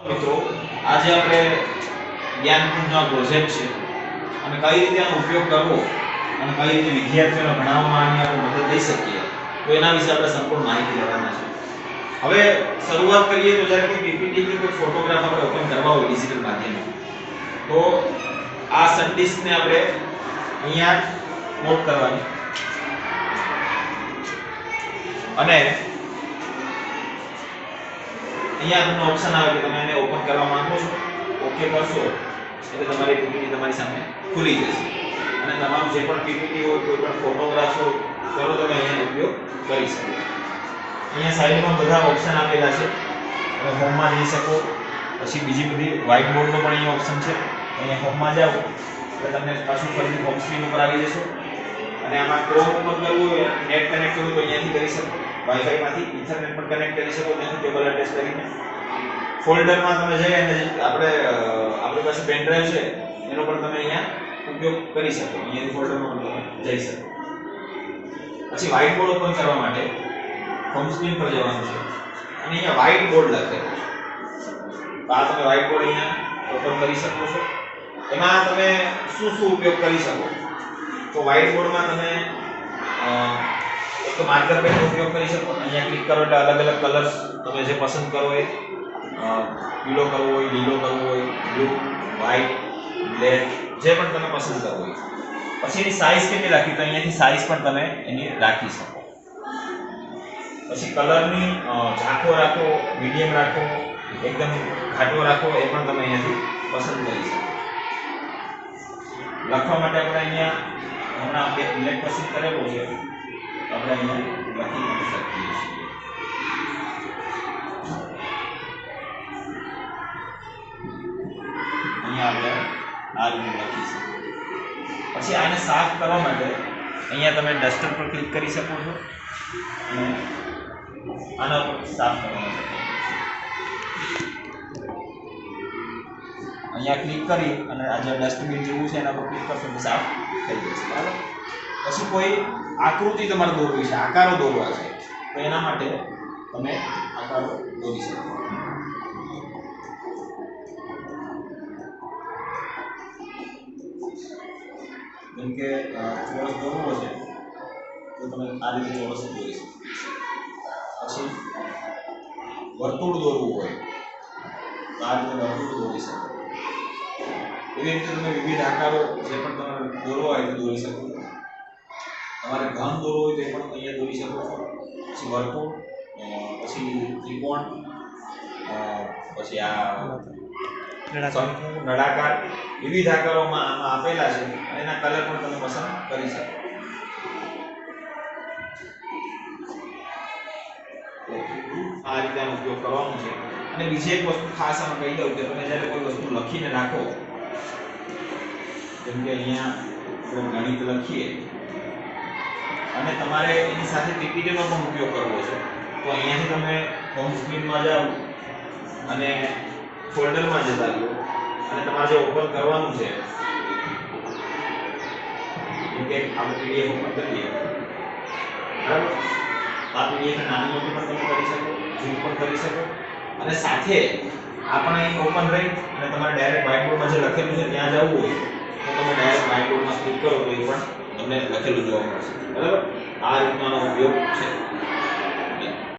મિત્રો આજે આપણે જ્ઞાનપુંજનો પ્રોજેક્ટ છે અને કઈ રીતે આનો ઉપયોગ કરવો અને કઈ રીતે વિદ્યાર્થીઓને ભણાવવામાં આની આપણે મદદ લઈ શકીએ તો એના વિશે આપણે સંપૂર્ણ માહિતી લેવાના છે. હવે શરૂઆત કરીએ તો જ્યારે કોઈ પીપીટી કે કોઈ ફોટોગ્રાફ આપણે ઓપન કરવા હોય ડિજિટલ માધ્યમથી તો આ સનડિસ્કને આપણે અહીંયા નોટ કરવાની અને અહીંયા તમને ઓપ્શન આવે કે તમે એને ઓપન કરવા માંગો છો, ઓકે કરશો એટલે તમારી પીપીટી તમારી સામે ખુલી જશે અને તમારું જે પણ પીપીટી હોય કોઈ પણ ફોટોગ્રાફ હોય તેનો તમે અહીંયા ઉપયોગ કરી શકો. અહીંયા સાઈડમાં બધા ઓપ્શન આપેલા છે. તમે હોમમાં જઈ શકો, પછી બીજી બધી વ્હાઇટ બોર્ડનો પણ અહીંયા ઓપ્શન છે. અહીંયા હોમમાં જાઓ એટલે તમને પાછું ફરીથી હોમ સ્ક્રીન ઉપર આવી જશો અને આમાં ક્રોમ ઓપન કરવું હોય, નેટ કનેક્ટ કરવું તો અહીંયાથી કરી શકો, વાઈફાઈ માંથી ઇથરનેટ પણ કનેક્ટ કરી શકો ત્યાંથી કેબલ એટેચ કરીને. ફોલ્ડરમાં તમે જઈ અને આપણી પાસે પેન ડ્રાઈવ છે એનો પણ તમે અહીંયા ઉપયોગ કરી શકો, અહીંયાથી ફોલ્ડરમાં પણ તમે જઈ શકો. પછી વ્હાઇટ બોર્ડ ઓપન કરવા માટે હોમ સ્ક્રીન પર જવાનું છે અને અહીંયા વ્હાઇટ બોર્ડ લખેલું છે. આ તમે વ્હાઇટ બોર્ડ અહીંયા ઓપન કરી શકો છો. એમાં તમે શું ઉપયોગ કરી શકો તો વ્હાઇટ બોર્ડમાં તમે એક તો માર્કર પેનનો ઉપયોગ કરી શકો. અહીંયા ક્લિક કરો એટલે અલગ અલગ કલર્સ તમે જે પસંદ કરો એ પીળો કરવો હોય, લીલો કરવો હોય, બ્લુ, વ્હાઇટ, બ્લેક જે પણ તમે પસંદ કરવો હોય. પછી એની સાઈઝ કેટલી રાખી તો અહીંયાથી સાઈઝ પણ તમે એની રાખી શકો. પછી કલરની ઝાંખો રાખો, મીડિયમ રાખો, એકદમ ઘાટો રાખો એ પણ તમે અહીંયાથી પસંદ કરી શકો. લખવા માટે આપણે અહીંયા હમણાં આપણે બ્લેક પસંદ કરેલો છે આપણે અહીંયા લખી શકીએ છીએ. અહીંયા આપણે આ રીતે લખી શકીએ. પછી આને સાફ કરવા માટે અહીંયા તમે ડસ્ટર પર ક્લિક કરી શકો છો અને આના પર સાફ કરવા માટે અહીંયા ક્લિક કરી અને આ જે ડસ્ટબિન જેવું છે એના પર ક્લિક કરશો તો સાફ થઈ જશે. બરાબર. પછી કોઈ આકૃતિ તમારે દોરવી છે, આકારો દોરવા છે તો એના માટે તમે આકારો દોરી શકો. જેમ કે ચોરસ દોરવો છે તો તમે આ રીતે ચોરસ દોરી શકો. પછી વર્તુળ દોરવું હોય તો આ રીતે વર્તુળ દોરી શકો. એવી રીતે તમે વિવિધ આકારો જે પણ તમારે દોરવા હોય તો દોરી શકો. તમારે ઘન દોરવો હોય તો એ પણ અહીંયા દોરી શકો છો. પછી વર્તુળ, પછી ત્રિકોણ, પછી આ નળાકાર વિવિધ આકારોમાં આમાં આપેલા છે અને એના કલર પણ તમે પસંદ કરી શકો. આ રીતે આનો ઉપયોગ કરવાનો છે. અને બીજી એક વસ્તુ ખાસ આમાં કહી દઉં કે તમે જ્યારે કોઈ વસ્તુ લખીને રાખો, જેમ કે અહીંયા આપણે ગણિત લખીએ અને તમારે એની સાથે પીપીટીનો પણ ઉપયોગ કરવો છે તો અહીંયાથી તમે હોમ સ્ક્રીનમાં જાઓ અને ફોલ્ડરમાં જતા રહો અને તમારે જે ઓપન કરવાનું છે જેમ કે આપણે પીડીએફ ઓપન કરીએ, બરાબર. આ પીડીએફ નાની મોટી પણ તમે કરી શકો, ઝૂમ પણ કરી શકો અને સાથે આપણે અહીં ઓપન રહી અને તમારે ડાયરેક્ટ વ્હાઇટ બોર્ડમાં જે લખેલું છે ત્યાં જવું હોય તો તમે ડાયરેક્ટ વ્હાઇટ બોર્ડમાં ક્લિક કરો તો એ પણ તમને લખેલું જોવા મળશે. બરાબર. આ રીતનો ઉપયોગ છે.